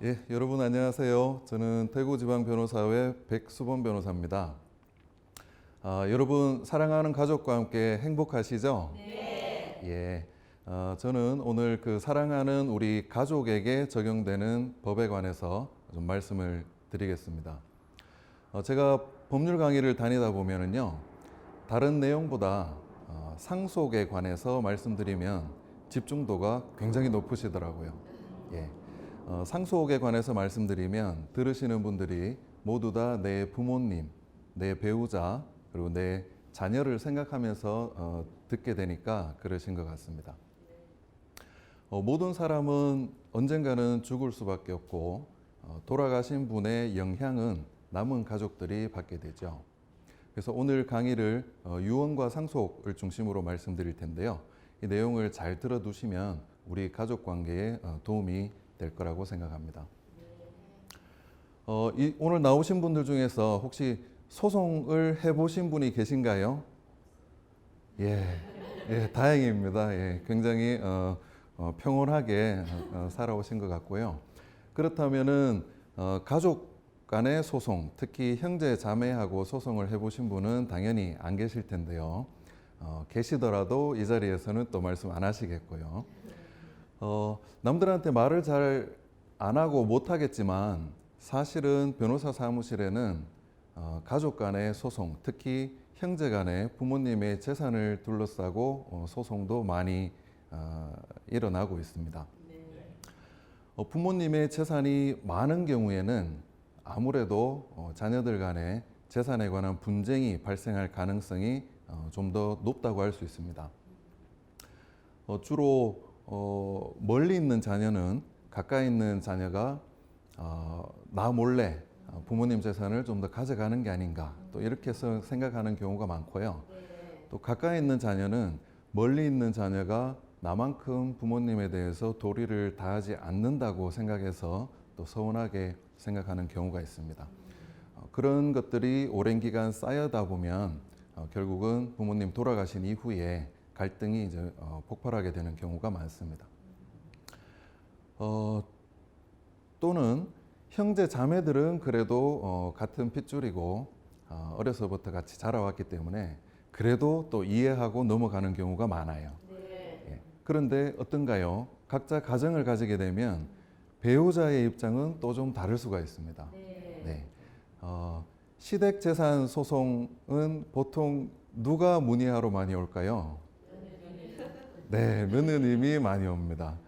예, 여러분 안녕하세요. 저는 대구지방변호사회 백수범 변호사입니다. 여러분 사랑하는 가족과 함께 행복하시죠? 네. 예, 저는 오늘 그 사랑하는 우리 가족에게 적용되는 법에 관해서 좀 말씀을 드리겠습니다. 제가 법률 강의를 다니다 보면은요, 다른 내용보다 상속에 관해서 말씀드리면 집중도가 굉장히 높으시더라고요. 예. 상속에 관해서 말씀드리면 들으시는 분들이 모두 다 내 부모님, 내 배우자, 그리고 내 자녀를 생각하면서 듣게 되니까 그러신 것 같습니다. 모든 사람은 언젠가는 죽을 수밖에 없고 돌아가신 분의 영향은 남은 가족들이 받게 되죠. 그래서 오늘 강의를 유언과 상속을 중심으로 말씀드릴 텐데요. 이 내용을 잘 들어두시면 우리 가족 관계에 도움이 될 거라고 생각합니다. 오늘 나오신 분들 중에서 혹시 소송을 해보신 분이 계신가요? 예, 다행입니다. 예, 굉장히 평온하게 살아오신 것 같고요. 그렇다면은 가족 간의 소송, 특히 형제 자매하고 소송을 해보신 분은 당연히 안 계실 텐데요. 계시더라도 이 자리에서는 또 말씀 안 하시겠고요. 남들한테 말을 잘 안 하고 못 하겠지만 사실은 변호사 사무실에는 가족 간의 소송, 특히 형제 간의 부모님의 재산을 둘러싸고 소송도 많이 일어나고 있습니다. 부모님의 재산이 많은 경우에는 아무래도 자녀들 간의 재산에 관한 분쟁이 발생할 가능성이 좀 더 높다고 할 수 있습니다. 주로 멀리 있는 자녀는 가까이 있는 자녀가 나 몰래 부모님 재산을 좀 더 가져가는 게 아닌가 또 이렇게 해서 생각하는 경우가 많고요. 또 가까이 있는 자녀는 멀리 있는 자녀가 나만큼 부모님에 대해서 도리를 다하지 않는다고 생각해서 또 서운하게 생각하는 경우가 있습니다. 그런 것들이 오랜 기간 쌓여다 보면 결국은 부모님 돌아가신 이후에 갈등이 이제 폭발하게 되는 경우가 많습니다. 또는 형제 자매들은 그래도 같은 핏줄이고 어려서부터 같이 자라왔기 때문에 그래도 또 이해하고 넘어가는 경우가 많아요. 예. 그런데 어떤가요? 각자 가정을 가지게 되면 배우자의 입장은 또 좀 다를 수가 있습니다. 네. 시댁 재산 소송은 보통 누가 문의하러 많이 올까요? 네, 며느님이 많이 옵니다.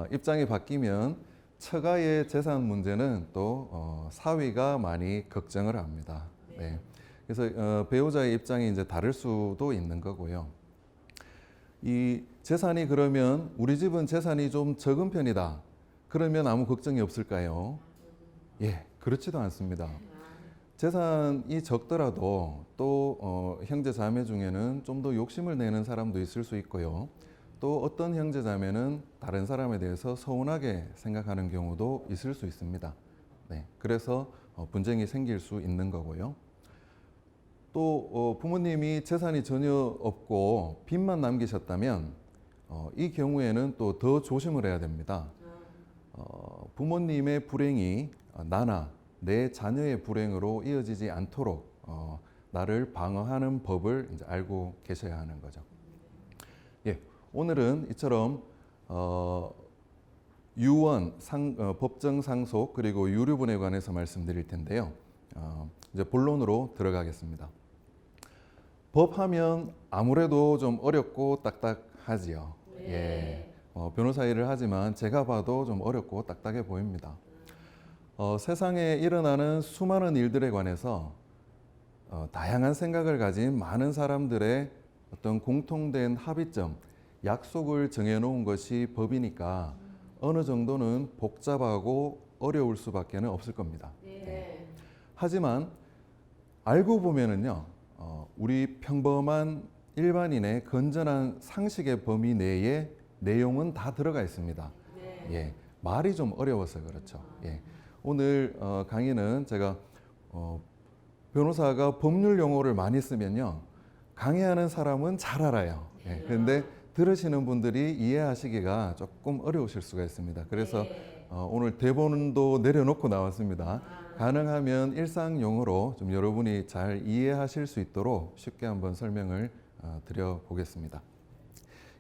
입장이 바뀌면 처가의 재산 문제는 또 사위가 많이 걱정을 합니다. 네. 그래서 배우자의 입장이 이제 다를 수도 있는 거고요. 이 재산이 그러면 우리 집은 재산이 좀 적은 편이다. 그러면 아무 걱정이 없을까요? 예, 그렇지도 않습니다. 재산이 적더라도 또 형제 자매 중에는 좀 더 욕심을 내는 사람도 있을 수 있고요. 또 어떤 형제 자매는 다른 사람에 대해서 서운하게 생각하는 경우도 있을 수 있습니다. 네, 그래서 분쟁이 생길 수 있는 거고요. 또 부모님이 재산이 전혀 없고 빚만 남기셨다면 이 경우에는 또 더 조심을 해야 됩니다. 부모님의 불행이 나나 내 자녀의 불행으로 이어지지 않도록 나를 방어하는 법을 이제 알고 계셔야 하는 거죠. 예, 오늘은 이처럼 유언, 법정 상속 그리고 유류분에 관해서 말씀드릴 텐데요. 이제 본론으로 들어가겠습니다. 법하면 아무래도 좀 어렵고 딱딱하지요. 예, 변호사 일을 하지만 제가 봐도 좀 어렵고 딱딱해 보입니다. 세상에 일어나는 수많은 일들에 관해서 다양한 생각을 가진 많은 사람들의 어떤 공통된 합의점, 약속을 정해놓은 것이 법이니까 어느 정도는 복잡하고 어려울 수밖에 없을 겁니다. 네. 하지만 알고 보면은요, 우리 평범한 일반인의 건전한 상식의 범위 내에 내용은 다 들어가 있습니다. 예, 말이 좀 어려워서 그렇죠. 예. 오늘 강의는 제가 변호사가 법률 용어를 많이 쓰면요, 강의하는 사람은 잘 알아요. 그런데 들으시는 분들이 이해하시기가 조금 어려우실 수가 있습니다. 그래서 오늘 대본도 내려놓고 나왔습니다. 가능하면 일상용어로 좀 여러분이 잘 이해하실 수 있도록 쉽게 한번 설명을 드려보겠습니다.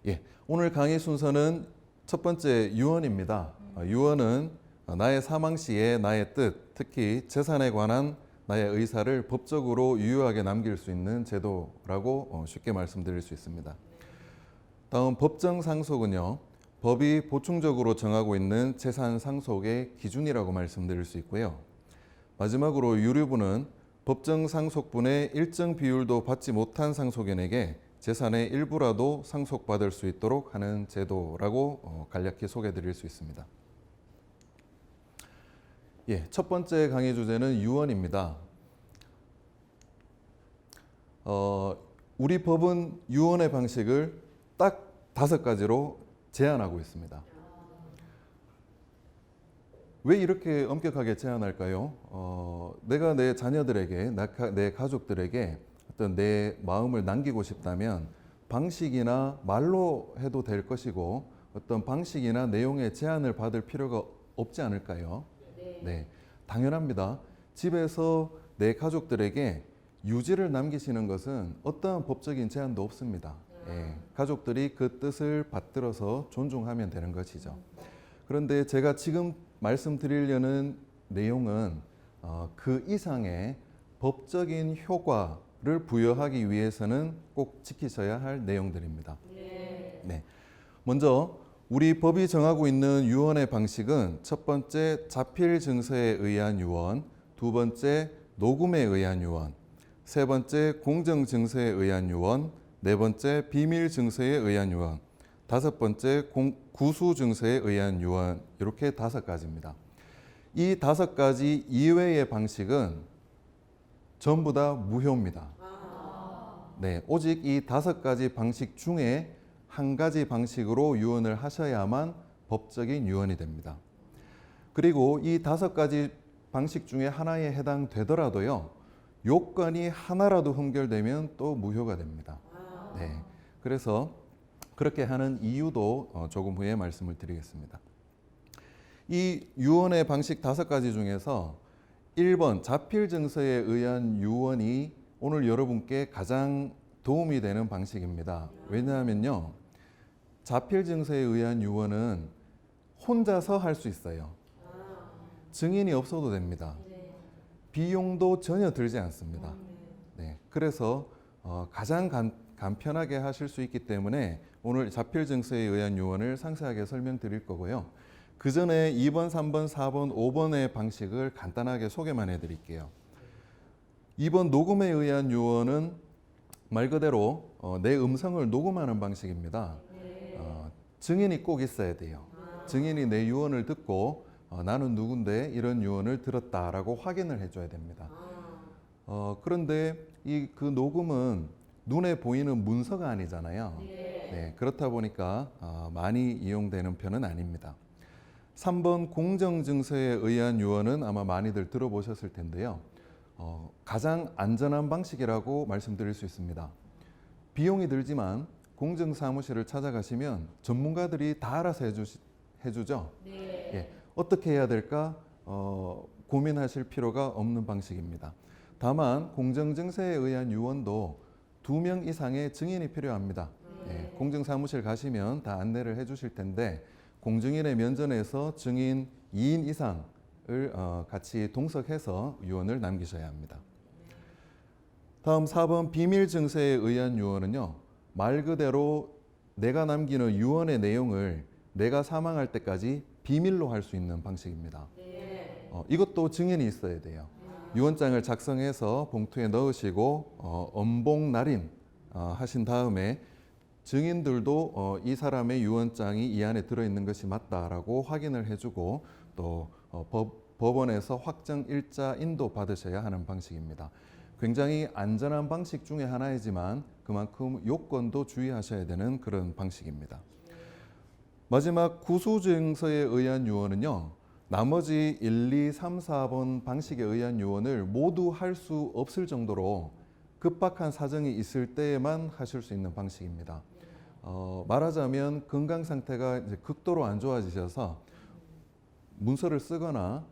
예, 오늘 강의 순서는 첫 번째 유언입니다. 유언은 나의 사망 시에 나의 뜻, 특히 재산에 관한 나의 의사를 법적으로 유효하게 남길 수 있는 제도라고 쉽게 말씀드릴 수 있습니다. 다음 법정 상속은요, 법이 보충적으로 정하고 있는 재산 상속의 기준이라고 말씀드릴 수 있고요. 마지막으로 유류분은 법정 상속분의 일정 비율도 받지 못한 상속인에게 재산의 일부라도 상속받을 수 있도록 하는 제도라고 간략히 소개드릴 수 있습니다. 예, 첫 번째 강의 주제는 유언입니다. 우리 법은 유언의 방식을 딱 5가지로 제한하고 있습니다. 왜 이렇게 엄격하게 제한할까요? 내가 내 자녀들에게, 내 가족들에게 어떤 내 마음을 남기고 싶다면 방식이나 말로 해도 될 것이고 어떤 방식이나 내용의 제한을 받을 필요가 없지 않을까요? 네, 당연합니다. 집에서 내 가족들에게 유지를 남기시는 것은 어떠한 법적인 제한도 없습니다. 예, 가족들이 그 뜻을 받들어서 존중하면 되는 것이죠. 그런데 제가 지금 말씀드리려는 내용은 그 이상의 법적인 효과를 부여하기 위해서는 꼭 지키셔야 할 내용들입니다. 네. 먼저 우리 법이 정하고 있는 유언의 방식은 첫 번째 자필 증서에 의한 유언, 두 번째 녹음에 의한 유언, 세 번째 공정 증서에 의한 유언, 네 번째 비밀 증서에 의한 유언, 다섯 번째 구수 증서에 의한 유언, 이렇게 5가지입니다. 이 5가지 이외의 방식은 전부 다 무효입니다. 네, 오직 이 5가지 방식 중에 한 가지 방식으로 유언을 하셔야만 법적인 유언이 됩니다. 그리고 이 5가지 방식 중에 하나에 해당되더라도요, 요건이 하나라도 흠결되면 또 무효가 됩니다. 네, 그래서 그렇게 하는 이유도 조금 후에 말씀을 드리겠습니다. 이 유언의 방식 5가지 중에서 1번 자필 증서에 의한 유언이 오늘 여러분께 가장 도움이 되는 방식입니다. 왜냐하면요, 자필 증서에 의한 유언은 혼자서 할 수 있어요. 증인이 없어도 됩니다. 비용도 전혀 들지 않습니다. 네, 그래서 가장 간편하게 하실 수 있기 때문에 오늘 자필 증서에 의한 유언을 상세하게 설명드릴 거고요. 그 전에 2번, 3번, 4번, 5번의 방식을 간단하게 소개만 해드릴게요. 2번 녹음에 의한 유언은 말 그대로 내 음성을 녹음하는 방식입니다. 증인이 꼭 있어야 돼요. 증인이 내 유언을 듣고 나는 누군데 이런 유언을 들었다라고 확인을 해줘야 됩니다. 그런데 그 녹음은 눈에 보이는 문서가 아니잖아요. 네, 그렇다 보니까 많이 이용되는 편은 아닙니다. 3번 공정증서에 의한 유언은 아마 많이들 들어보셨을 텐데요. 가장 안전한 방식이라고 말씀드릴 수 있습니다. 비용이 들지만 공정사무실을 찾아가시면 전문가들이 다 알아서 해주죠. 예, 어떻게 해야 될까 고민하실 필요가 없는 방식입니다. 다만 공정증서에 의한 유언도 2명 이상의 증인이 필요합니다. 예, 공정사무실 가시면 다 안내를 해주실 텐데 공증인의 면전에서 증인 2인 이상을 같이 동석해서 유언을 남기셔야 합니다. 다음 4번 비밀 증서에 의한 유언은요, 말 그대로 내가 남기는 유언의 내용을 내가 사망할 때까지 비밀로 할 수 있는 방식입니다. 이것도 증인이 있어야 돼요. 유언장을 작성해서 봉투에 넣으시고 엄봉 날인 하신 다음에 증인들도 이 사람의 유언장이 이 안에 들어있는 것이 맞다라고 확인을 해주고 또 법원에서 확정 일자인도 받으셔야 하는 방식입니다. 굉장히 안전한 방식 중에 하나이지만 그만큼 요건도 주의하셔야 되는 그런 방식입니다. 마지막 구수증서에 의한 유언은요, 나머지 1, 2, 3, 4번 방식에 의한 유언을 모두 할 수 없을 정도로 급박한 사정이 있을 때에만 하실 수 있는 방식입니다. 말하자면 건강 상태가 이제 극도로 안 좋아지셔서 문서를 쓰거나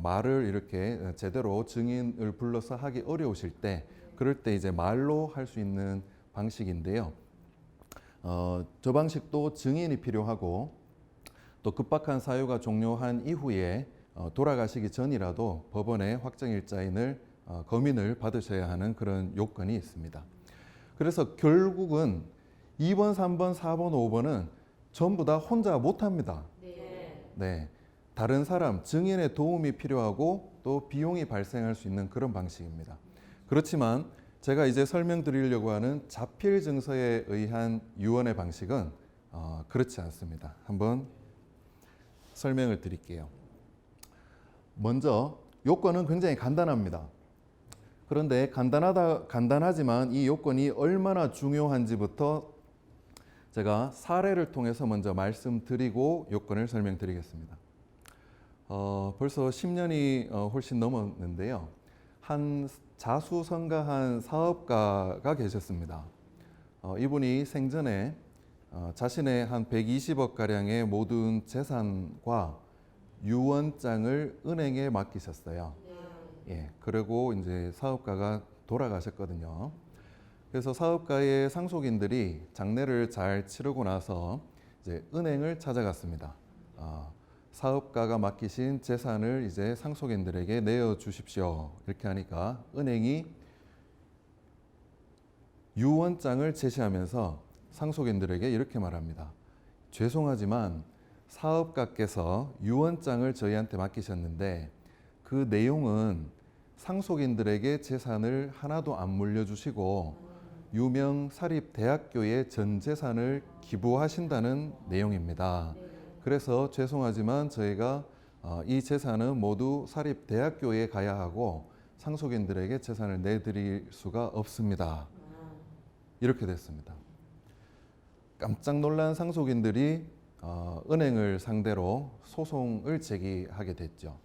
말을 이렇게 제대로 증인을 불러서 하기 어려우실 때, 그럴 때 이제 말로 할 수 있는 방식인데요. 저 방식도 증인이 필요하고 또 급박한 사유가 종료한 이후에 돌아가시기 전이라도 법원에 확정일자인을 검인을 받으셔야 하는 그런 요건이 있습니다. 그래서 결국은 2번, 3번, 4번, 5번은 전부 다 혼자 못합니다. 네. 다른 사람, 증인의 도움이 필요하고 또 비용이 발생할 수 있는 그런 방식입니다. 그렇지만 제가 이제 설명드리려고 하는 자필 증서에 의한 유언의 방식은 그렇지 않습니다. 한번 설명을 드릴게요. 먼저 요건은 굉장히 간단합니다. 그런데 간단하지만 이 요건이 얼마나 중요한지부터 제가 사례를 통해서 먼저 말씀드리고 요건을 설명드리겠습니다. 벌써 10년이 훨씬 넘었는데요. 한 자수성가한 사업가가 계셨습니다. 이분이 생전에 자신의 한 120억 가량의 모든 재산과 유언장을 은행에 맡기셨어요. 예, 그리고 이제 사업가가 돌아가셨거든요. 그래서 사업가의 상속인들이 장례를 잘 치르고 나서 이제 은행을 찾아갔습니다. 사업가가 맡기신 재산을 이제 상속인들에게 내어 주십시오. 이렇게 하니까 은행이 유언장을 제시하면서 상속인들에게 이렇게 말합니다. 죄송하지만 사업가께서 유언장을 저희한테 맡기셨는데 그 내용은 상속인들에게 재산을 하나도 안 물려주시고 유명 사립대학교에 전 재산을 기부하신다는 내용입니다. 그래서 죄송하지만 저희가 이 재산은 모두 사립대학교에 가야 하고 상속인들에게 재산을 내드릴 수가 없습니다. 이렇게 됐습니다. 깜짝 놀란 상속인들이 은행을 상대로 소송을 제기하게 됐죠.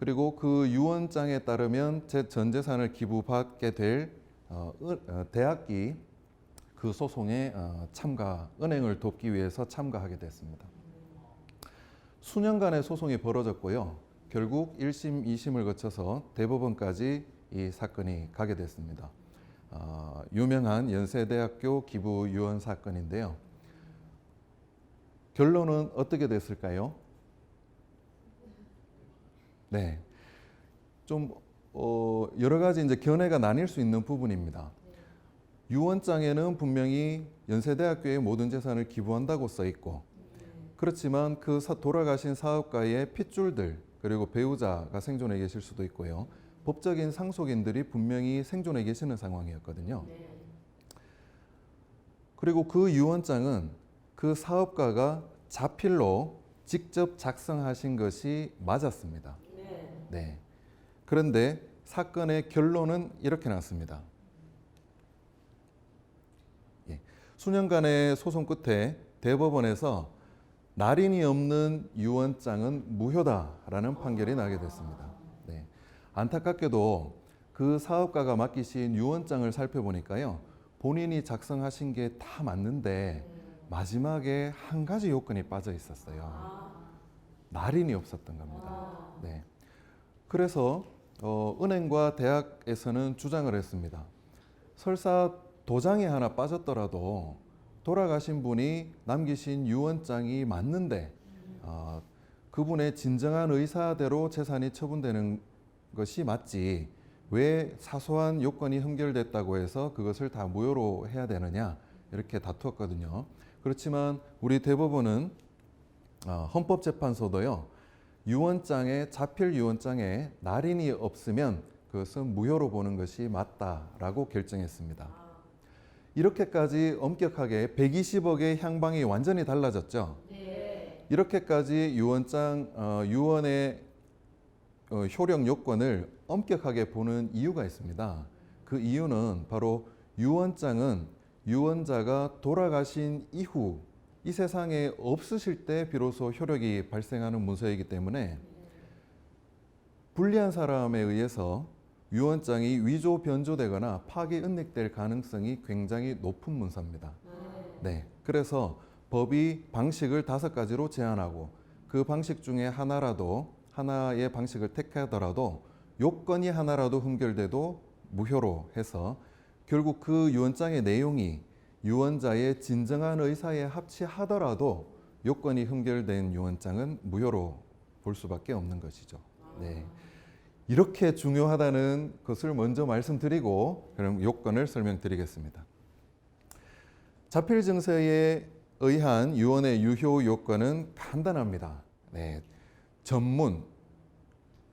그리고 그 유언장에 따르면 전 재산을 기부받게 될 대학이 그 소송에 은행을 돕기 위해서 참가하게 됐습니다. 수년간의 소송이 벌어졌고요. 결국 1심, 2심을 거쳐서 대법원까지 이 사건이 가게 됐습니다. 유명한 연세대학교 기부 유언 사건인데요. 결론은 어떻게 됐을까요? 네, 좀 여러 가지 이제 견해가 나뉠 수 있는 부분입니다. 유언장에는 분명히 연세대학교의 모든 재산을 기부한다고 써 있고, 그렇지만 그 돌아가신 사업가의 핏줄들 그리고 배우자가 생존해 계실 수도 있고요. 법적인 상속인들이 분명히 생존해 계시는 상황이었거든요. 그리고 그 유언장은 그 사업가가 자필로 직접 작성하신 것이 맞았습니다. 네. 그런데 사건의 결론은 이렇게 났습니다. 예. 수년간의 소송 끝에 대법원에서 날인이 없는 유언장은 무효다라는 판결이 나게 됐습니다. 네. 안타깝게도 그 사업가가 맡기신 유언장을 살펴보니까요, 본인이 작성하신 게 다 맞는데 마지막에 한 가지 요건이 빠져 있었어요. 날인이 없었던 겁니다. 네. 그래서 은행과 대학에서는 주장을 했습니다. 설사 도장이 하나 빠졌더라도 돌아가신 분이 남기신 유언장이 맞는데 그분의 진정한 의사대로 재산이 처분되는 것이 맞지, 왜 사소한 요건이 흠결됐다고 해서 그것을 다 무효로 해야 되느냐, 이렇게 다투었거든요. 그렇지만 우리 대법원은 헌법재판소도요, 유언장에, 자필 유언장에 날인이 없으면 그것은 무효로 보는 것이 맞다라고 결정했습니다. 이렇게까지 엄격하게 120억의 향방이 완전히 달라졌죠. 이렇게까지 유언의 효력 요건을 엄격하게 보는 이유가 있습니다. 그 이유는 바로 유언장은 유언자가 돌아가신 이후 이 세상에 없으실 때 비로소 효력이 발생하는 문서이기 때문에 불리한 사람에 의해서 유언장이 위조 변조되거나 파기 은닉될 가능성이 굉장히 높은 문서입니다. 네, 그래서 법이 방식을 5가지로 제한하고 그 방식 중에 하나의 방식을 택하더라도 요건이 하나라도 흠결돼도 무효로 해서 결국 그 유언장의 내용이 유언자의 진정한 의사에 합치하더라도 요건이 흠결된 유언장은 무효로 볼 수밖에 없는 것이죠. 네. 이렇게 중요하다는 것을 먼저 말씀드리고 그럼 요건을 설명드리겠습니다. 자필 증서에 의한 유언의 유효 요건은 간단합니다. 네. 전문,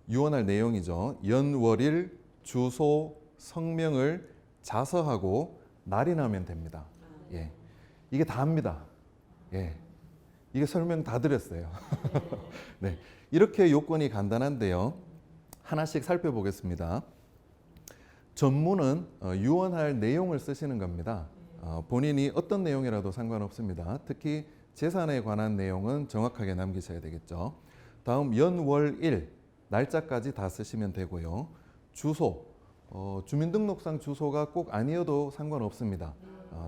유언할 내용이죠. 연월일, 주소, 성명을 자서하고 날인하면 됩니다. 예. 이게 다입니다. 예. 이게 설명 다 드렸어요. 네. 이렇게 요건이 간단한데요. 하나씩 살펴보겠습니다. 전문은 유언할 내용을 쓰시는 겁니다. 본인이 어떤 내용이라도 상관없습니다. 특히 재산에 관한 내용은 정확하게 남기셔야 되겠죠. 다음 연월일, 날짜까지 다 쓰시면 되고요. 주소, 주민등록상 주소가 꼭 아니어도 상관없습니다.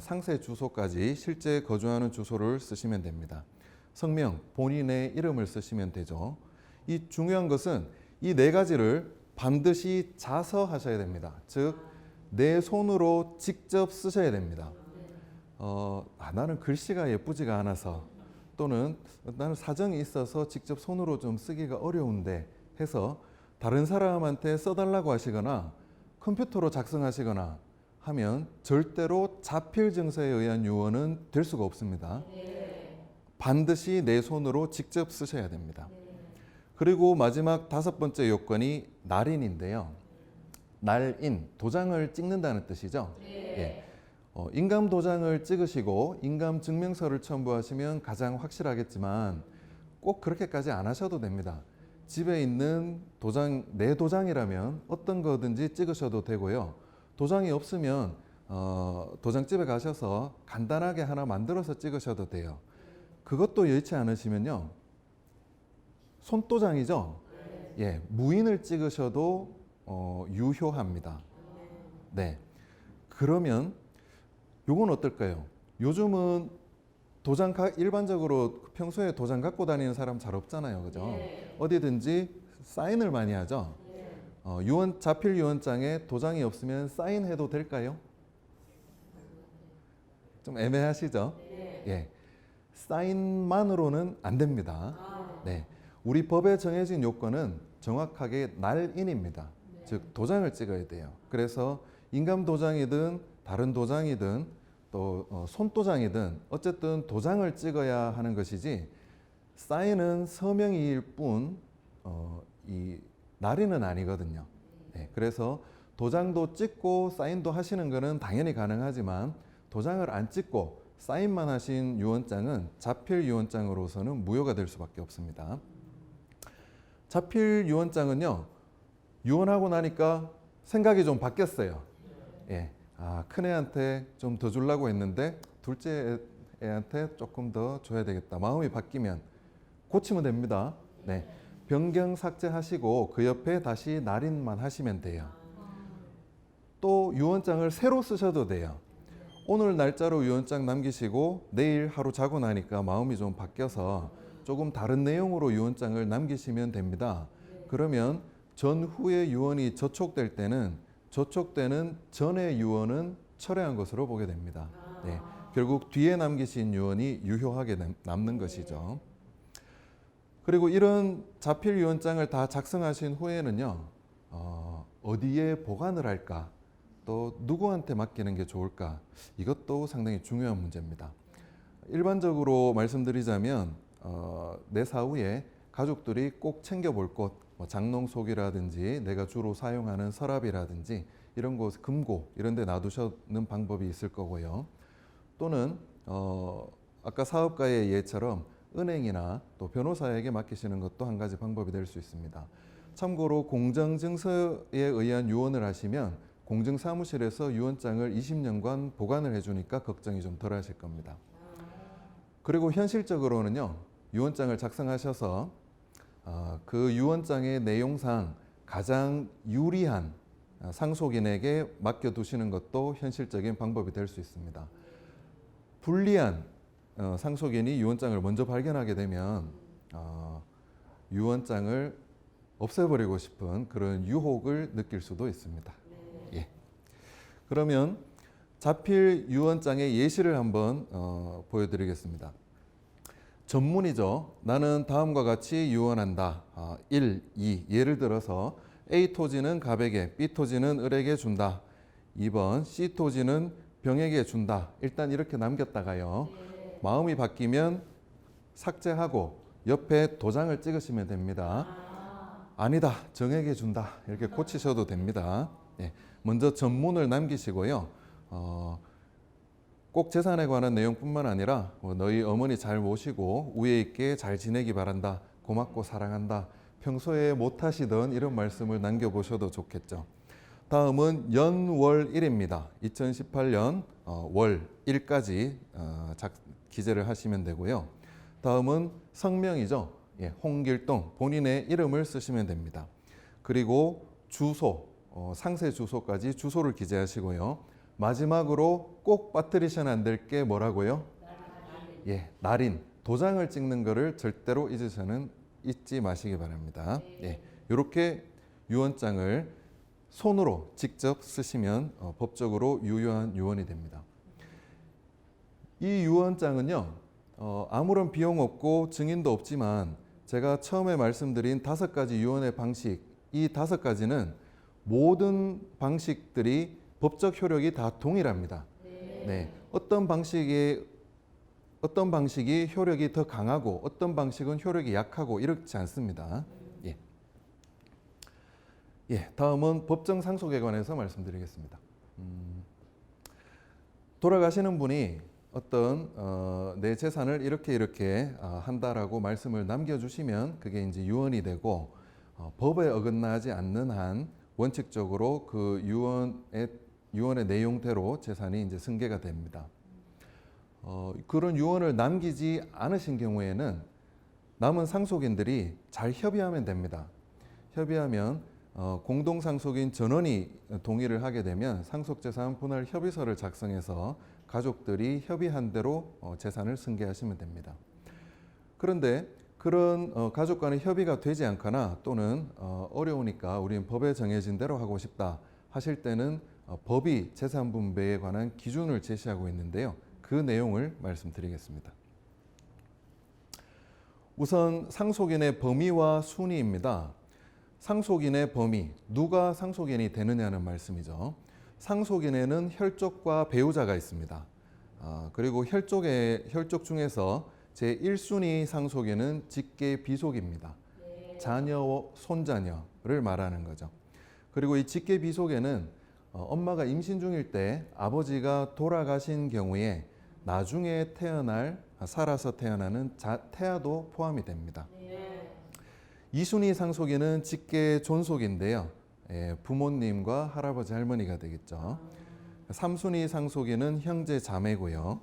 상세 주소까지 실제 거주하는 주소를 쓰시면 됩니다. 성명, 본인의 이름을 쓰시면 되죠. 이 중요한 것은 이 네 가지를 반드시 자서하셔야 됩니다. 즉, 내 손으로 직접 쓰셔야 됩니다. 나는 글씨가 예쁘지가 않아서 또는 나는 사정이 있어서 직접 손으로 좀 쓰기가 어려운데 해서 다른 사람한테 써달라고 하시거나 컴퓨터로 작성하시거나 하면 절대로 자필 증서에 의한 유언은 될 수가 없습니다. 반드시 내 손으로 직접 쓰셔야 됩니다. 그리고 마지막 다섯 번째 요건이 날인인데요. 날인, 도장을 찍는다는 뜻이죠. 예. 인감 도장을 찍으시고 인감 증명서를 첨부하시면 가장 확실하겠지만 꼭 그렇게까지 안 하셔도 됩니다. 집에 있는 도장, 내 도장이라면 어떤 거든지 찍으셔도 되고요. 도장이 없으면 도장집에 가셔서 간단하게 하나 만들어서 찍으셔도 돼요. 그것도 여의치 않으시면요. 손도장이죠? 예, 무인을 찍으셔도 유효합니다. 네. 그러면 요건 어떨까요? 요즘은 일반적으로 평소에 도장 갖고 다니는 사람 잘 없잖아요. 그죠? 어디든지 사인을 많이 하죠? 자필 유언장에 도장이 없으면 사인해도 될까요? 좀 애매하시죠? 예. 사인만으로는 안 됩니다. 네. 우리 법에 정해진 요건은 정확하게 날인입니다. 즉, 도장을 찍어야 돼요. 그래서 인감 도장이든 다른 도장이든 또 손도장이든 어쨌든 도장을 찍어야 하는 것이지 사인은 서명일 뿐 이 날인은 아니거든요. 네, 그래서 도장도 찍고 사인도 하시는 것은 당연히 가능하지만 도장을 안 찍고 사인만 하신 유언장은 자필 유언장으로서는 무효가 될 수밖에 없습니다. 자필 유언장은요, 유언하고 나니까 생각이 좀 바뀌었어요. 예. 큰애한테 좀 더 주려고 했는데 둘째 애한테 조금 더 줘야 되겠다. 마음이 바뀌면 고치면 됩니다. 네. 변경 삭제하시고 그 옆에 다시 날인만 하시면 돼요. 또 유언장을 새로 쓰셔도 돼요. 오늘 날짜로 유언장 남기시고 내일 하루 자고 나니까 마음이 좀 바뀌어서 조금 다른 내용으로 유언장을 남기시면 됩니다. 그러면 전후의 유언이 저촉될 때는 저촉되는 전의 유언은 철회한 것으로 보게 됩니다. 네, 결국 뒤에 남기신 유언이 유효하게 남는 것이죠. 그리고 이런 자필 유언장을 다 작성하신 후에는요, 어디에 보관을 할까? 또 누구한테 맡기는 게 좋을까? 이것도 상당히 중요한 문제입니다. 일반적으로 말씀드리자면 내 사후에 가족들이 꼭 챙겨볼 곳, 장롱속이라든지 내가 주로 사용하는 서랍이라든지 이런 곳, 금고 이런 데 놔두시는 방법이 있을 거고요. 또는 아까 사업가의 예처럼 은행이나 또 변호사에게 맡기시는 것도 한 가지 방법이 될 수 있습니다. 참고로 공정증서에 의한 유언을 하시면 공증사무실에서 유언장을 20년간 보관을 해주니까 걱정이 좀 덜 하실 겁니다. 그리고 현실적으로는요, 유언장을 작성하셔서 그 유언장의 내용상 가장 유리한 상속인에게 맡겨두시는 것도 현실적인 방법이 될 수 있습니다. 불리한 상속인이 유언장을 먼저 발견하게 되면 유언장을 없애버리고 싶은 그런 유혹을 느낄 수도 있습니다. 예. 그러면 자필 유언장의 예시를 한번 보여드리겠습니다. 전문이죠. 나는 다음과 같이 유언한다. 1, 2. 예를 들어서 A 토지는 갑에게, B 토지는 을에게 준다. 2번 C 토지는 병에게 준다. 일단 이렇게 남겼다가요. 마음이 바뀌면 삭제하고 옆에 도장을 찍으시면 됩니다. 아니다. 정에게 준다. 이렇게 고치셔도 됩니다. 예. 먼저 전문을 남기시고요. 꼭 재산에 관한 내용뿐만 아니라 너희 어머니 잘 모시고 우애 있게 잘 지내기 바란다. 고맙고 사랑한다. 평소에 못하시던 이런 말씀을 남겨보셔도 좋겠죠. 다음은 연월일입니다. 2018년 월 1까지 기재를 하시면 되고요. 다음은 성명이죠. 예, 홍길동 본인의 이름을 쓰시면 됩니다. 그리고 주소, 상세 주소까지 주소를 기재하시고요. 마지막으로 꼭 빠뜨리셔는 안 될 게 뭐라고요? 예, 날인. 도장을 찍는 거를 절대로 잊지 마시기 바랍니다. 예, 이렇게 유언장을 손으로 직접 쓰시면 법적으로 유효한 유언이 됩니다. 이 유언장은요, 아무런 비용 없고 증인도 없지만 제가 처음에 말씀드린 5가지 유언의 방식, 이 5가지는 모든 방식들이 법적 효력이 다 동일합니다. 네. 어떤 방식이 효력이 더 강하고 어떤 방식은 효력이 약하고 이렇지 않습니다. 예. 예, 다음은 법정 상속에 관해서 말씀드리겠습니다. 돌아가시는 분이 어떤 내 재산을 이렇게 한다라고 말씀을 남겨주시면 그게 이제 유언이 되고 법에 어긋나지 않는 한 원칙적으로 그 유언의 내용대로 재산이 이제 승계가 됩니다. 그런 유언을 남기지 않으신 경우에는 남은 상속인들이 잘 협의하면 됩니다. 협의하면 공동상속인 전원이 동의를 하게 되면 상속재산 분할 협의서를 작성해서 가족들이 협의한 대로 재산을 승계하시면 됩니다. 그런데 그런 가족 간의 협의가 되지 않거나 또는 어려우니까 우리는 법에 정해진 대로 하고 싶다 하실 때는 법이 재산 분배에 관한 기준을 제시하고 있는데요. 그 내용을 말씀드리겠습니다. 우선 상속인의 범위와 순위입니다. 상속인의 범위, 누가 상속인이 되느냐는 말씀이죠. 상속인에는 혈족과 배우자가 있습니다. 그리고 혈족 중에서 제1순위 상속인은 직계 비속입니다. 자녀, 손자녀를 말하는 거죠. 그리고 이 직계 비속에는 엄마가 임신 중일 때 아버지가 돌아가신 경우에 나중에 살아서 태어나는 태아도 포함이 됩니다. 2순위 상속인은 직계 존속인데요. 부모님과 할아버지 할머니가 되겠죠. 3순위 상속인은 형제 자매고요.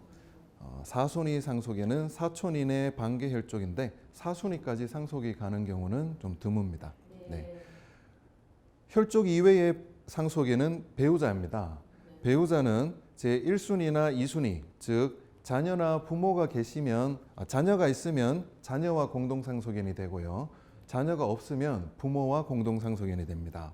4순위 상속인은 사촌인의 반계 혈족인데 4순위까지 상속이 가는 경우는 좀 드뭅니다. 네. 혈족 이외의 상속인은 배우자입니다. 배우자는 제1순위나 2순위, 즉 자녀나 부모가 계시면 자녀가 있으면 자녀와 공동상속인이 되고요. 자녀가 없으면 부모와 공동상속인이 됩니다.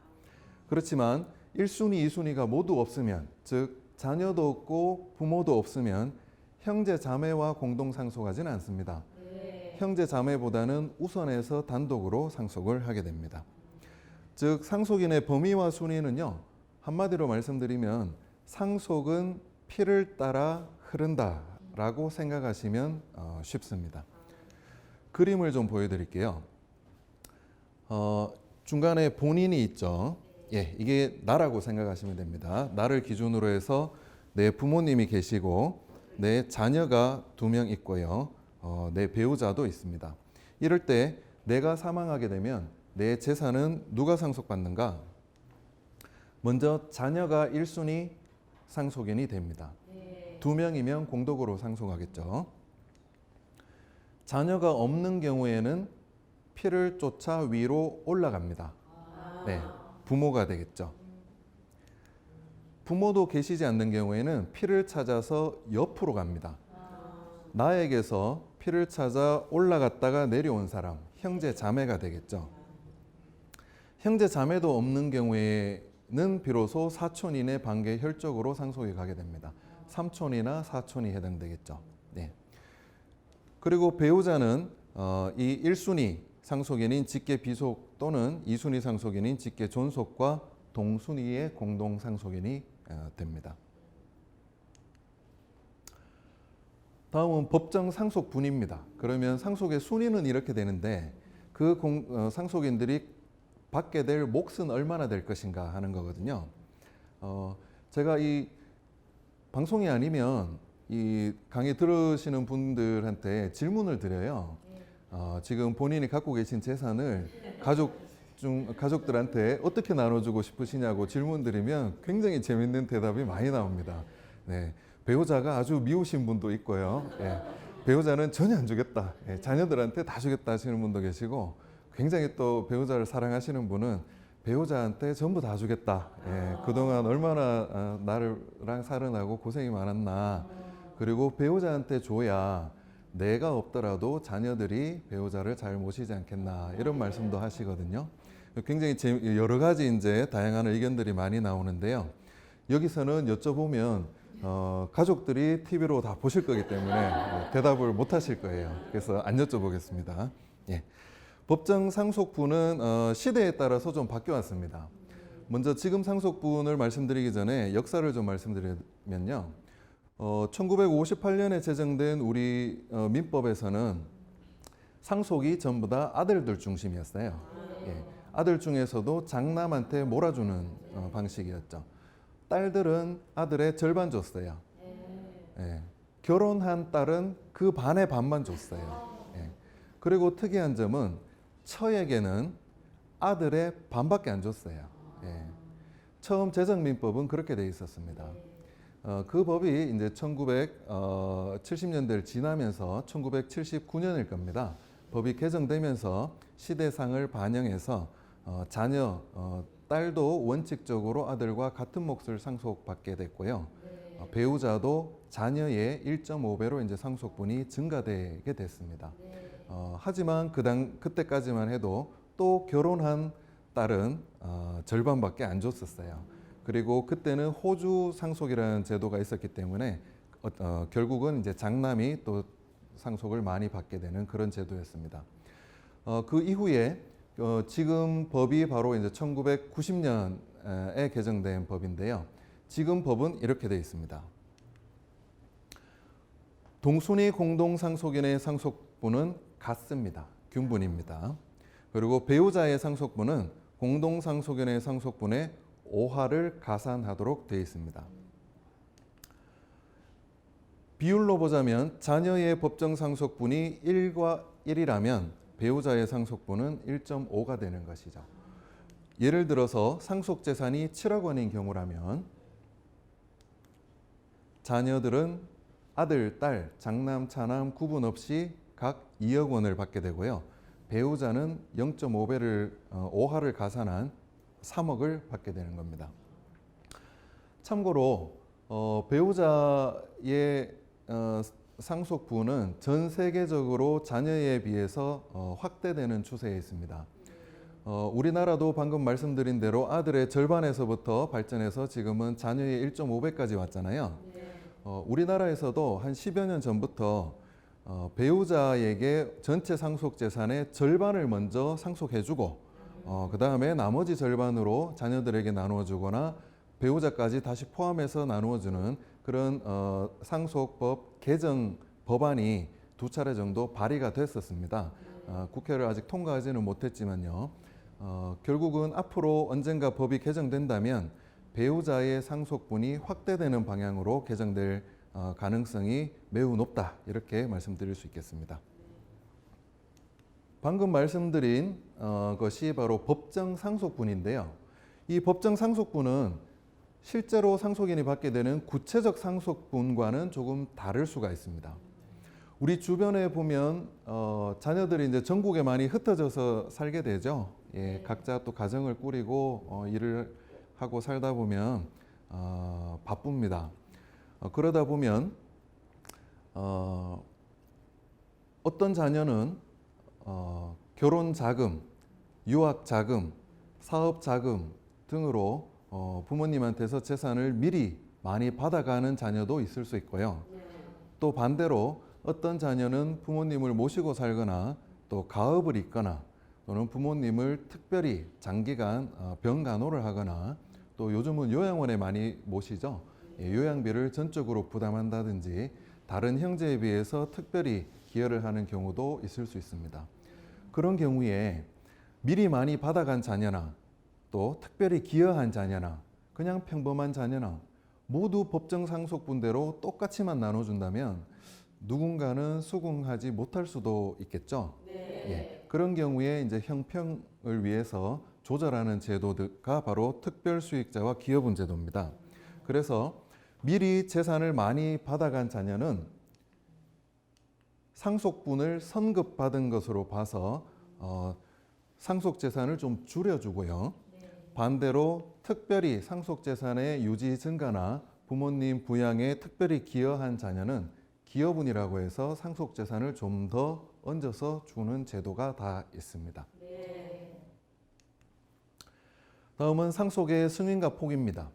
그렇지만 1순위, 2순위가 모두 없으면 즉 자녀도 없고 부모도 없으면 형제 자매와 공동상속하지는 않습니다. 형제 자매보다는 우선해서 단독으로 상속을 하게 됩니다. 즉 상속인의 범위와 순위는요. 한마디로 말씀드리면 상속은 피를 따라 흐른다라고 생각하시면 쉽습니다. 그림을 좀 보여드릴게요. 중간에 본인이 있죠. 예, 이게 나라고 생각하시면 됩니다. 나를 기준으로 해서 내 부모님이 계시고 내 자녀가 2명 있고요. 내 배우자도 있습니다. 이럴 때 내가 사망하게 되면 내 재산은 누가 상속받는가? 먼저 자녀가 1순위 상속인이 됩니다. 2명이면 공덕으로 상속하겠죠. 자녀가 없는 경우에는 피를 쫓아 위로 올라갑니다. 네, 부모가 되겠죠. 부모도 계시지 않는 경우에는 피를 찾아서 옆으로 갑니다. 나에게서 피를 찾아 올라갔다가 내려온 사람, 형제 자매가 되겠죠. 형제 자매도 없는 경우에는 비로소 사촌인의 반계 혈족으로 상속이 가게 됩니다. 삼촌이나 사촌이 해당되겠죠. 네. 그리고 배우자는 이 1순위 상속인인 직계 비속 또는 2순위 상속인인 직계 존속과 동순위의 공동 상속인이 됩니다. 다음은 법정 상속분입니다. 그러면 상속의 순위는 이렇게 되는데 그 상속인들이 받게 될 몫은 얼마나 될 것인가 하는 거거든요. 제가 이 방송이 아니면 이 강의 들으시는 분들한테 질문을 드려요. 지금 본인이 갖고 계신 재산을 가족들한테 어떻게 나눠주고 싶으시냐고 질문 드리면 굉장히 재밌는 대답이 많이 나옵니다. 네, 배우자가 아주 미우신 분도 있고요. 예, 배우자는 전혀 안 주겠다. 예, 자녀들한테 다 주겠다 하시는 분도 계시고 굉장히 또 배우자를 사랑하시는 분은 배우자한테 전부 다 주겠다. 예, 그동안 얼마나 나랑 살아나고 고생이 많았나. 그리고 배우자한테 줘야 내가 없더라도 자녀들이 배우자를 잘 모시지 않겠나 이런 말씀도 하시거든요. 굉장히 여러 가지 이제 다양한 의견들이 많이 나오는데요. 여기서는 여쭤보면 가족들이 TV로 다 보실 거기 때문에 대답을 못 하실 거예요. 그래서 안 여쭤보겠습니다. 예. 법정 상속분은 시대에 따라서 좀 바뀌어 왔습니다. 먼저 지금 상속분을 말씀드리기 전에 역사를 좀 말씀드리면요. 1958년에 제정된 우리 민법에서는 상속이 전부 다 아들들 중심이었어요. 예. 아들 중에서도 장남한테 몰아주는 방식이었죠. 딸들은 아들의 절반 줬어요. 예. 결혼한 딸은 그 반의 반만 줬어요. 예. 그리고 특이한 점은 처에게는 아들의 반밖에 안 줬어요. 예. 처음 제정민법은 그렇게 돼 있었습니다. 그 법이 이제 1970년대를 지나면서 1979년일 겁니다. 법이 개정되면서 시대상을 반영해서 자녀, 딸도 원칙적으로 아들과 같은 몫을 상속받게 됐고요. 배우자도 자녀의 1.5배로 이제 상속분이 증가되게 됐습니다. 하지만 그때까지만 해도 또 결혼한 딸은 절반밖에 안 줬었어요. 그리고 그때는 호주 상속이라는 제도가 있었기 때문에 결국은 이제 장남이 또 상속을 많이 받게 되는 그런 제도였습니다. 그 이후에 지금 법이 바로 이제 1990년에 개정된 법인데요. 지금 법은 이렇게 되어 있습니다. 동순위 공동상속인의 상속분은 같습니다. 균분입니다. 그리고 배우자의 상속분은 공동상속인의 상속분의 5하를 가산하도록 되어 있습니다. 비율로 보자면 자녀의 법정 상속분이 1과 1이라면 배우자의 상속분은 1.5가 되는 것이죠. 예를 들어서 상속재산이 7억 원인 경우라면 자녀들은 아들, 딸, 장남, 차남 구분 없이 각 2억 원을 받게 되고요. 배우자는 0.5배를 5하를 가산한 3억을 받게 되는 겁니다. 참고로 배우자의 상속분은 전 세계적으로 자녀에 비해서 확대되는 추세에 있습니다. 우리나라도 방금 말씀드린 대로 아들의 절반에서부터 발전해서 지금은 자녀의 1.5배까지 왔잖아요. 우리나라에서도 한 10여 년 전부터 배우자에게 전체 상속 재산의 절반을 먼저 상속해주고 그 다음에 나머지 절반으로 자녀들에게 나누어주거나 배우자까지 다시 포함해서 나누어주는 그런 상속법 개정 법안이 2차례 정도 발의가 됐었습니다. 국회를 아직 통과하지는 못했지만요. 결국은 앞으로 언젠가 법이 개정된다면 배우자의 상속분이 확대되는 방향으로 개정될 가능성이 매우 높다 이렇게 말씀드릴 수 있겠습니다. 방금 말씀드린 것이 바로 법정 상속분인데요. 이 법정 상속분은 실제로 상속인이 받게 되는 구체적 상속분과는 조금 다를 수가 있습니다. 우리 주변에 보면 자녀들이 이제 전국에 많이 흩어져서 살게 되죠. 예, 각자 또 가정을 꾸리고 일을 하고 살다 보면 바쁩니다. 그러다 보면 어떤 자녀는 결혼 자금, 유학 자금, 사업 자금 등으로 부모님한테서 재산을 미리 많이 받아가는 자녀도 있을 수 있고요. 또 반대로 어떤 자녀는 부모님을 모시고 살거나 또 가업을 잇거나 또는 부모님을 특별히 장기간 병간호를 하거나 또 요즘은 요양원에 많이 모시죠. 요양비를 전적으로 부담한다든지 다른 형제에 비해서 특별히 기여를 하는 경우도 있을 수 있습니다. 그런 경우에 미리 많이 받아간 자녀나 또 특별히 기여한 자녀나 그냥 평범한 자녀나 모두 법정 상속분대로 똑같이만 나눠준다면 누군가는 수긍하지 못할 수도 있겠죠. 예, 그런 경우에 이제 형평을 위해서 조절하는 제도가 바로 특별수익자와 기여분 제도입니다. 그래서 미리 재산을 많이 받아간 자녀는 상속분을 선급받은 것으로 봐서 상속재산을 좀 줄여주고요. 반대로 특별히 상속재산의 유지 증가나 부모님 부양에 특별히 기여한 자녀는 기여분이라고 해서 상속재산을 좀 더 얹어서 주는 제도가 다 있습니다. 다음은 상속의 승인과 폭입니다.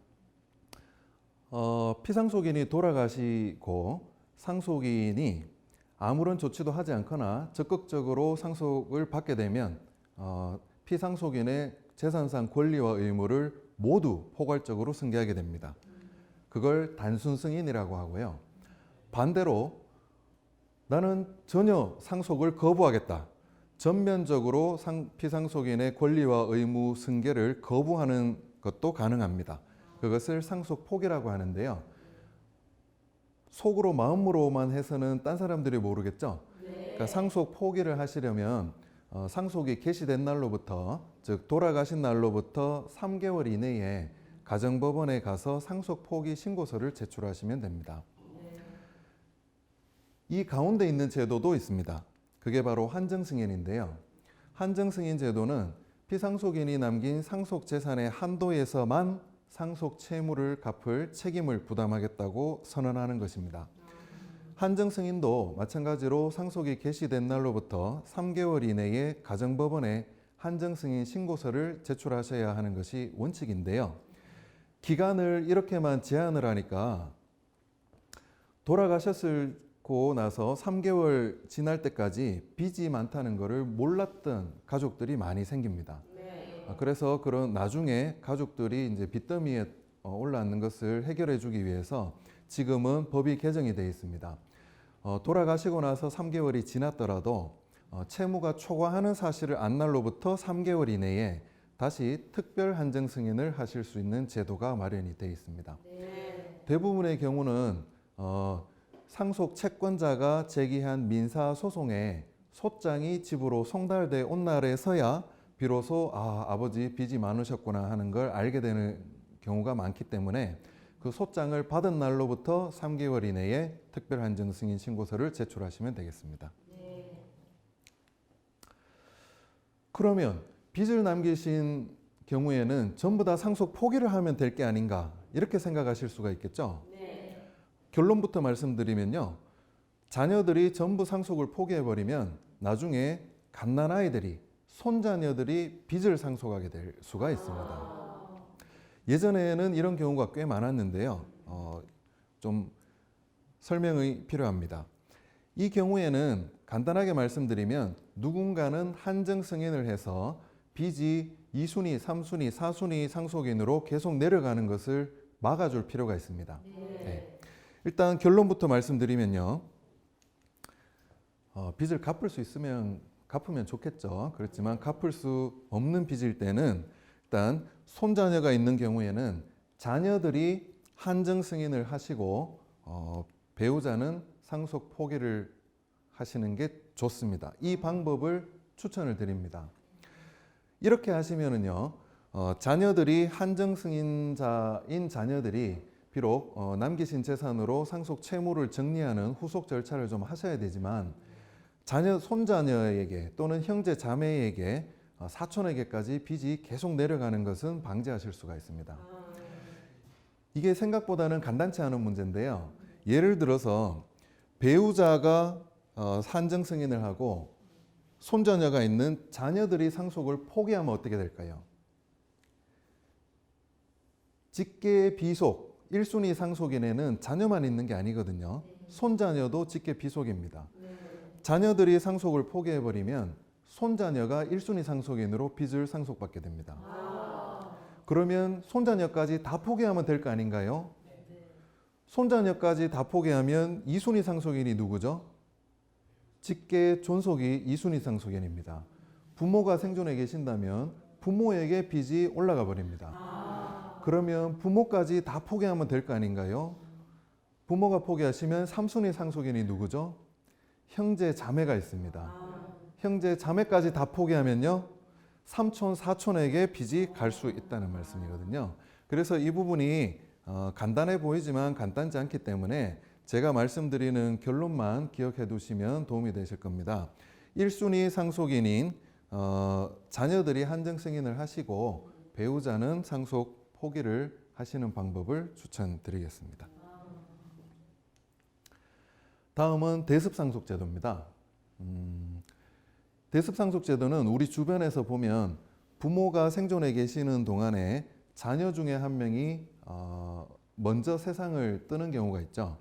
피상속인이 돌아가시고 상속인이 아무런 조치도 하지 않거나 적극적으로 상속을 받게 되면 피상속인의 재산상 권리와 의무를 모두 포괄적으로 승계하게 됩니다. 그걸 단순 승인이라고 하고요. 반대로 나는 전혀 상속을 거부하겠다. 전면적으로 피상속인의 권리와 의무 승계를 거부하는 것도 가능합니다. 그것을 상속 포기라고 하는데요. 속으로 마음으로만 해서는 딴 사람들이 모르겠죠. 그러니까 상속 포기를 하시려면 상속이 개시된 날로부터 즉 돌아가신 날로부터 3개월 이내에 가정법원에 가서 상속 포기 신고서를 제출하시면 됩니다. 이 가운데 있는 제도도 있습니다. 그게 바로 한정승인인데요. 한정승인 제도는 피상속인이 남긴 상속재산의 한도에서만 상속 채무를 갚을 책임을 부담하겠다고 선언하는 것입니다. 한정승인도 마찬가지로 상속이 개시된 날로부터 3개월 이내에 가정법원에 한정승인 신고서를 제출하셔야 하는 것이 원칙인데요. 기간을 이렇게만 제한을 하니까 돌아가셨고 나서 3개월 지날 때까지 빚이 많다는 것을 몰랐던 가족들이 많이 생깁니다. 그래서 그런 나중에 가족들이 이제 빚더미에 올라앉는 것을 해결해 주기 위해서 지금은 법이 개정이 되어 있습니다. 돌아가시고 나서 3개월이 지났더라도 채무가 초과하는 사실을 안 날로부터 3개월 이내에 다시 특별 한정 승인을 하실 수 있는 제도가 마련이 되어 있습니다. 대부분의 경우는 상속 채권자가 제기한 민사 소송에 소장이 집으로 송달돼 온 날에서야 비로소 아버지 빚이 많으셨구나 하는 걸 알게 되는 경우가 많기 때문에 그 소장을 받은 날로부터 3개월 이내에 특별 한정 승인 신고서를 제출하시면 되겠습니다. 그러면 빚을 남기신 경우에는 전부 다 상속 포기를 하면 될 게 아닌가 이렇게 생각하실 수가 있겠죠. 결론부터 말씀드리면요. 자녀들이 전부 상속을 포기해버리면 나중에 갓난아이들이 손자녀들이 빚을 상속하게 될 수가 있습니다. 예전에는 이런 경우가 꽤 많았는데요. 좀 설명이 필요합니다. 이 경우에는 간단하게 말씀드리면 누군가는 한정 승인을 해서 빚이 2순위, 3순위, 4순위 상속인으로 계속 내려가는 것을 막아줄 필요가 있습니다. 네. 일단 결론부터 말씀드리면요. 빚을 갚을 수 있으면 갚으면 좋겠죠. 그렇지만 갚을 수 없는 빚일 때는 일단 손자녀가 있는 경우에는 자녀들이 한정 승인을 하시고 배우자는 상속 포기를 하시는 게 좋습니다. 이 방법을 추천을 드립니다. 이렇게 하시면은요, 자녀들이 한정 승인자인 자녀들이 비록 남기신 재산으로 상속 채무를 정리하는 후속 절차를 좀 하셔야 되지만 손자녀에게 또는 형제 자매에게 사촌에게까지 빚이 계속 내려가는 것은 방지하실 수가 있습니다. 이게 생각보다는 간단치 않은 문제인데요. 예를 들어서 배우자가 산정 승인을 하고 손자녀가 있는 자녀들이 상속을 포기하면 어떻게 될까요? 직계 비속 1순위 상속인에는 자녀만 있는 게 아니거든요. 손자녀도 직계 비속입니다. 자녀들이 상속을 포기해버리면 손자녀가 1순위 상속인으로 빚을 상속받게 됩니다. 그러면 손자녀까지 다 포기하면 될 거 아닌가요? 손자녀까지 다 포기하면 2순위 상속인이 누구죠? 직계 존속이 2순위 상속인입니다. 부모가 생존해 계신다면 부모에게 빚이 올라가 버립니다. 그러면 부모까지 다 포기하면 될 거 아닌가요? 부모가 포기하시면 3순위 상속인이 누구죠? 형제 자매가 있습니다. 형제 자매까지 다 포기하면요, 삼촌 사촌에게 빚이 갈 수 있다는 말씀이거든요. 그래서 이 부분이 간단해 보이지만 간단지 않기 때문에 제가 말씀드리는 결론만 기억해 두시면 도움이 되실 겁니다. 1순위 상속인인 자녀들이 한정 승인을 하시고 배우자는 상속 포기를 하시는 방법을 추천드리겠습니다. 다음은 대습상속제도입니다. 대습상속제도는 우리 주변에서 보면 부모가 생존해 계시는 동안에 자녀 중에 한 명이 먼저 세상을 뜨는 경우가 있죠.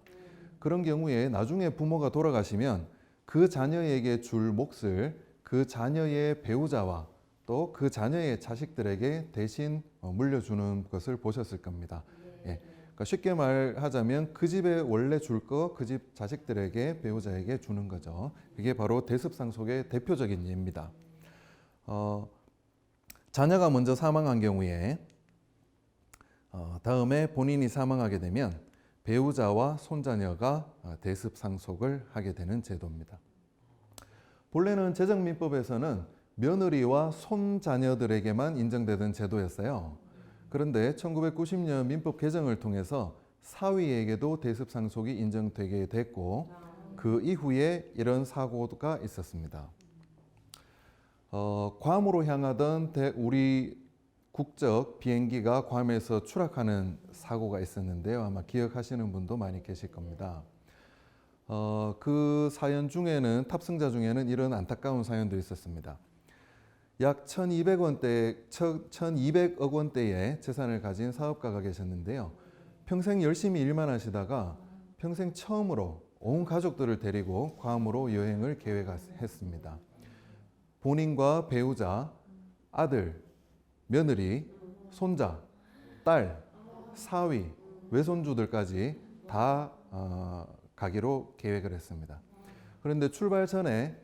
그런 경우에 나중에 부모가 돌아가시면 그 자녀에게 줄 몫을 그 자녀의 배우자와 또 그 자녀의 자식들에게 대신 물려주는 것을 보셨을 겁니다. 예. 그러니까 쉽게 말하자면 그 집에 원래 줄 거 그 집 자식들에게 배우자에게 주는 거죠. 이게 바로 대습상속의 대표적인 예입니다. 자녀가 먼저 사망한 경우에 다음에 본인이 사망하게 되면 배우자와 손자녀가 대습상속을 하게 되는 제도입니다. 본래는 재정민법에서는 며느리와 손자녀들에게만 인정되던 제도였어요. 그런데 1990년 민법 개정을 통해서 사위에게도 대습상속이 인정되게 됐고 그 이후에 이런 사고가 있었습니다. 괌으로 향하던 우리 국적 비행기가 괌에서 추락하는 사고가 있었는데요. 아마 기억하시는 분도 많이 계실 겁니다. 그 사연 중에는 탑승자 중에는 이런 안타까운 사연도 있었습니다. 약 1200억 원대의 재산을 가진 사업가가 계셨는데요. 평생 열심히 일만 하시다가 평생 처음으로 온 가족들을 데리고 괌으로 여행을 계획했습니다. 본인과 배우자, 아들, 며느리, 손자, 딸, 사위, 외손주들까지 다 가기로 계획을 했습니다. 그런데 출발 전에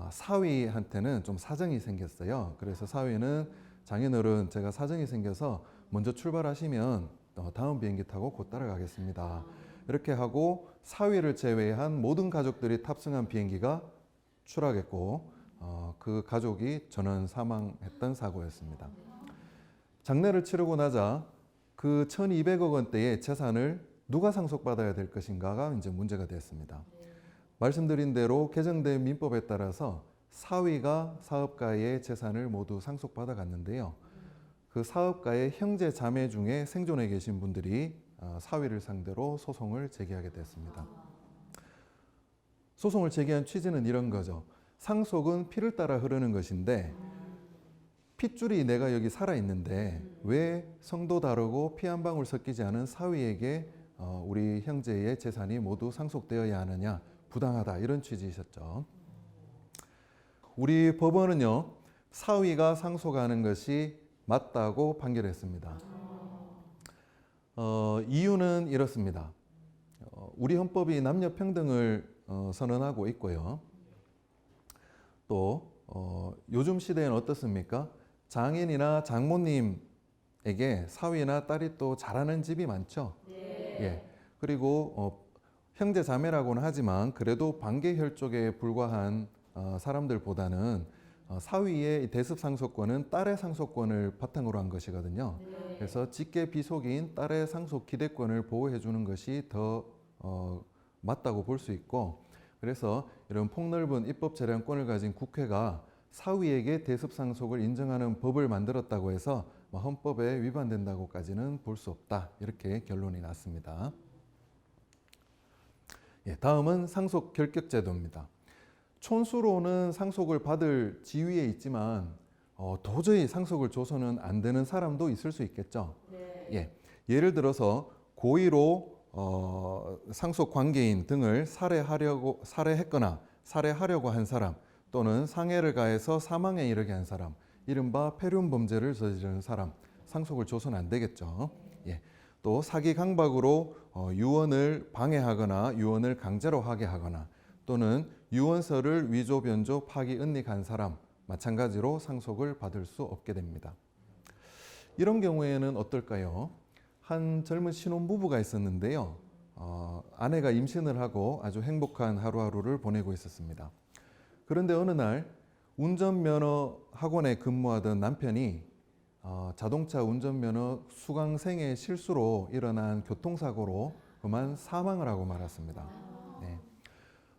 사위한테는 좀 사정이 생겼어요. 그래서 사위는 장인어른 제가 사정이 생겨서 먼저 출발하시면 다음 비행기 타고 곧 따라가겠습니다. 이렇게 하고 사위를 제외한 모든 가족들이 탑승한 비행기가 추락했고 그 가족이 전원 사망했던 사고였습니다. 장례를 치르고 나자 그 1200억 원대의 재산을 누가 상속받아야 될 것인가가 이제 문제가 됐습니다. 말씀드린 대로 개정된 민법에 따라서 사위가 사업가의 재산을 모두 상속받아 갔는데요. 그 사업가의 형제 자매 중에 생존해 계신 분들이 사위를 상대로 소송을 제기하게 됐습니다. 소송을 제기한 취지는 이런 거죠. 상속은 피를 따라 흐르는 것인데 핏줄이 내가 여기 살아있는데 왜 성도 다르고 피 한 방울 섞이지 않은 사위에게 우리 형제의 재산이 모두 상속되어야 하느냐, 부당하다, 이런 취지이셨죠. 우리 법원은요, 사위가 상속하는 것이 맞다고 판결했습니다. 이유는 이렇습니다. 우리 헌법이 남녀 평등을 선언하고 있고요. 또 요즘 시대에는 어떻습니까? 장인이나 장모님에게 사위나 딸이 또 잘하는 집이 많죠. 예. 그리고 형제 자매라고는 하지만 그래도 반계 혈족에 불과한 사람들보다는 사위의 대습 상속권은 딸의 상속권을 바탕으로 한 것이거든요. 그래서 직계 비속인 딸의 상속 기대권을 보호해 주는 것이 더 맞다고 볼 수 있고, 그래서 이런 폭넓은 입법 재량권을 가진 국회가 사위에게 대습 상속을 인정하는 법을 만들었다고 해서 헌법에 위반된다고까지는 볼 수 없다, 이렇게 결론이 났습니다. 예, 다음은 상속 결격 제도입니다. 촌수로는 상속을 받을 지위에 있지만 도저히 상속을 줘서는 안 되는 사람도 있을 수 있겠죠. 네. 예. 예를 들어서 고의로 상속 관계인 등을 살해했거나 살해하려고 한 사람 또는 상해를 가해서 사망에 이르게 한 사람, 이른바 폐륜 범죄를 저지르는 사람, 상속을 줘서는 안 되겠죠. 예. 또 사기 강박으로 유언을 방해하거나 유언을 강제로 하게 하거나 또는 유언서를 위조, 변조, 파기, 은닉한 사람, 마찬가지로 상속을 받을 수 없게 됩니다. 이런 경우에는 어떨까요? 한 젊은 신혼부부가 있었는데요. 아내가 임신을 하고 아주 행복한 하루하루를 보내고 있었습니다. 그런데 어느 날 운전면허 학원에 근무하던 남편이 자동차 운전면허 수강생의 실수로 일어난 교통사고로 그만 사망을 하고 말았습니다. 네.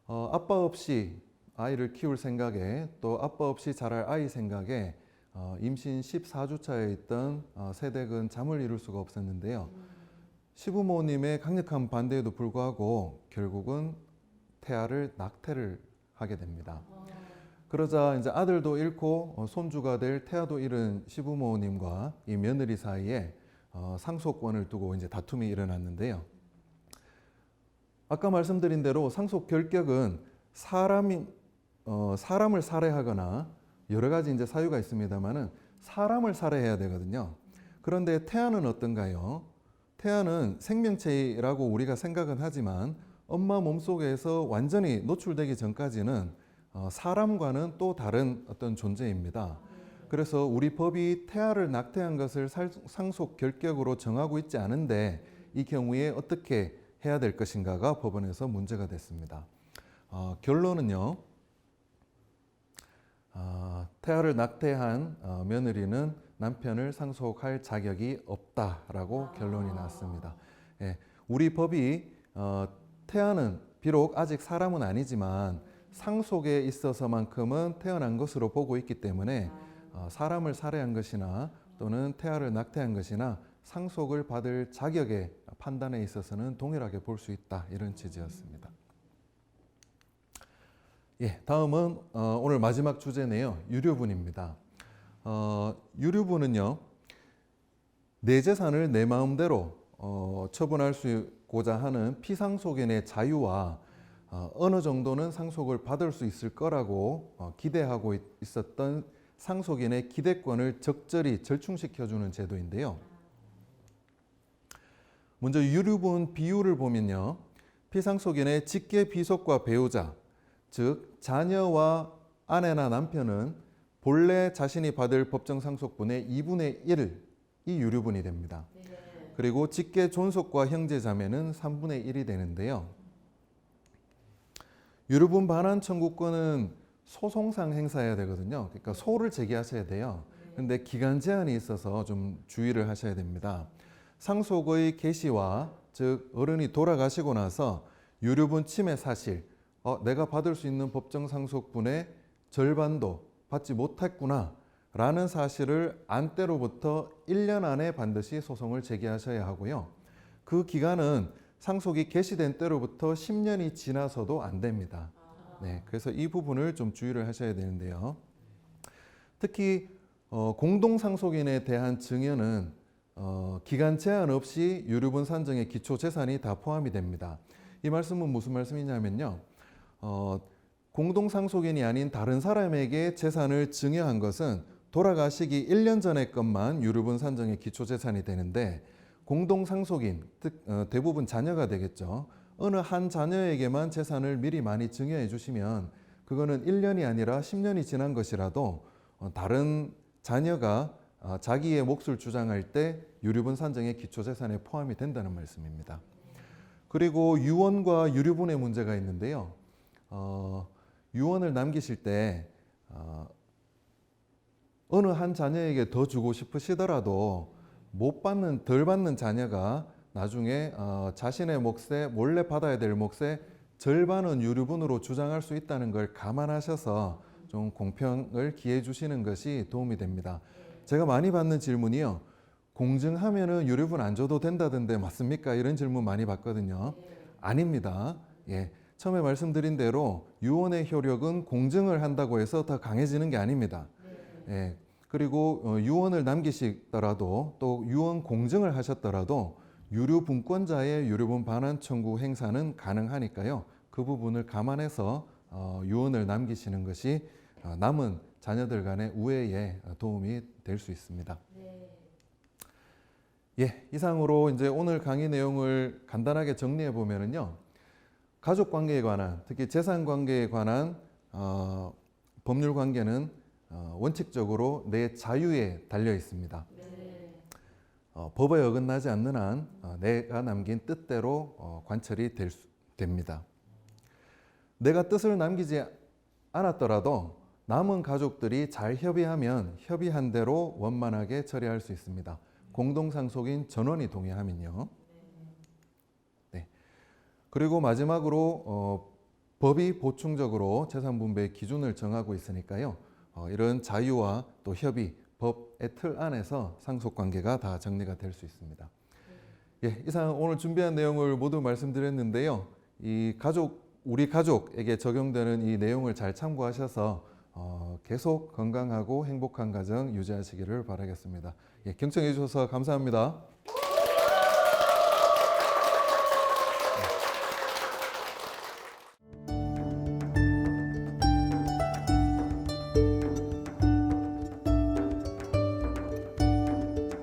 아빠 없이 아이를 키울 생각에 또 아빠 없이 자랄 아이 생각에 임신 14주차에 있던 세댁은 잠을 이룰 수가 없었는데요. 시부모님의 강력한 반대에도 불구하고 결국은 태아를 낙태를 하게 됩니다. 그러자 이제 아들도 잃고 손주가 될 태아도 잃은 시부모님과 이 며느리 사이에 상속권을 두고 이제 다툼이 일어났는데요. 아까 말씀드린 대로 상속 결격은 사람을 살해하거나 여러 가지 이제 사유가 있습니다만은 사람을 살해해야 되거든요. 그런데 태아는 어떤가요? 태아는 생명체라고 우리가 생각은 하지만 엄마 몸속에서 완전히 노출되기 전까지는 사람과는 또 다른 어떤 존재입니다. 그래서 우리 법이 태아를 낙태한 것을 상속 결격으로 정하고 있지 않은데 이 경우에 어떻게 해야 될 것인가가 법원에서 문제가 됐습니다. 결론은요. 태아를 낙태한 며느리는 남편을 상속할 자격이 없다라고 결론이 났습니다. 예, 우리 법이 태아는 비록 아직 사람은 아니지만 상속에 있어서만큼은 태어난 것으로 보고 있기 때문에 사람을 살해한 것이나 또는 태아를 낙태한 것이나 상속을 받을 자격의 판단에 있어서는 동일하게 볼 수 있다, 이런 취지였습니다. 예, 다음은 오늘 마지막 주제네요. 유류분입니다. 유류분은요, 내 재산을 내 마음대로 처분하고자 하는 피상속인의 자유와 어느 정도는 상속을 받을 수 있을 거라고 기대하고 있었던 상속인의 기대권을 적절히 절충시켜주는 제도인데요. 먼저 유류분 비율을 보면요, 피상속인의 직계 비속과 배우자, 즉 자녀와 아내나 남편은 본래 자신이 받을 법정 상속분의 2분의 1이 유류분이 됩니다. 그리고 직계 존속과 형제 자매는 3분의 1이 되는데요. 유류분 반환 청구권은 소송상 행사해야 되거든요. 그러니까 소를 제기하셔야 돼요. 그런데 기간 제한이 있어서 좀 주의를 하셔야 됩니다. 상속의 개시와 즉 어른이 돌아가시고 나서 유류분 침해 사실, 내가 받을 수 있는 법정 상속분의 절반도 받지 못했구나 라는 사실을 안 때로부터 1년 안에 반드시 소송을 제기하셔야 하고요. 그 기간은 상속이 개시된 때로부터 10년이 지나서도 안 됩니다. 네, 그래서 이 부분을 좀 주의를 하셔야 되는데요. 특히 공동상속인에 대한 증여는 기간 제한 없이 유류분 산정의 기초 재산이 다 포함이 됩니다. 이 말씀은 무슨 말씀이냐면요. 공동상속인이 아닌 다른 사람에게 재산을 증여한 것은 돌아가시기 1년 전의 것만 유류분 산정의 기초 재산이 되는데, 공동상속인, 즉 대부분 자녀가 되겠죠. 어느 한 자녀에게만 재산을 미리 많이 증여해 주시면 그거는 1년이 아니라 10년이 지난 것이라도 다른 자녀가 자기의 몫을 주장할 때 유류분 산정의 기초 재산에 포함이 된다는 말씀입니다. 그리고 유언과 유류분의 문제가 있는데요. 유언을 남기실 때 어느 한 자녀에게 더 주고 싶으시더라도 덜 받는 자녀가 나중에 자신의 몫에 몰래 받아야 될 몫의 절반은 유류분으로 주장할 수 있다는 걸 감안하셔서 좀 공평을 기해 주시는 것이 도움이 됩니다. 제가 많이 받는 질문이요. 공증하면은 유류분 안 줘도 된다던데 맞습니까? 이런 질문 많이 받거든요. 아닙니다. 예, 처음에 말씀드린 대로 유언의 효력은 공증을 한다고 해서 더 강해지는 게 아닙니다. 예, 그리고 유언을 남기시더라도 또 유언 공증을 하셨더라도 유류분권자의 유류분 반환 청구 행사는 가능하니까요. 그 부분을 감안해서 유언을 남기시는 것이 남은 자녀들 간의 우애에 도움이 될 수 있습니다. 예, 이상으로 이제 오늘 강의 내용을 간단하게 정리해 보면은요. 가족 관계에 관한, 특히 재산 관계에 관한 법률 관계는 원칙적으로 내 자유에 달려 있습니다. 법에 어긋나지 않는 한 내가 남긴 뜻대로 관철이 됩니다. 내가 뜻을 남기지 않았더라도 남은 가족들이 잘 협의하면 협의한 대로 원만하게 처리할 수 있습니다. 공동상속인 전원이 동의하면요. 네. 그리고 마지막으로 법이 보충적으로 재산분배의 기준을 정하고 있으니까요. 이런 자유와 또 협의, 법의 틀 안에서 상속관계가 다 정리가 될 수 있습니다. 예, 이상 오늘 준비한 내용을 모두 말씀드렸는데요. 우리 가족에게 적용되는 이 내용을 잘 참고하셔서 계속 건강하고 행복한 가정 유지하시기를 바라겠습니다. 예, 경청해 주셔서 감사합니다.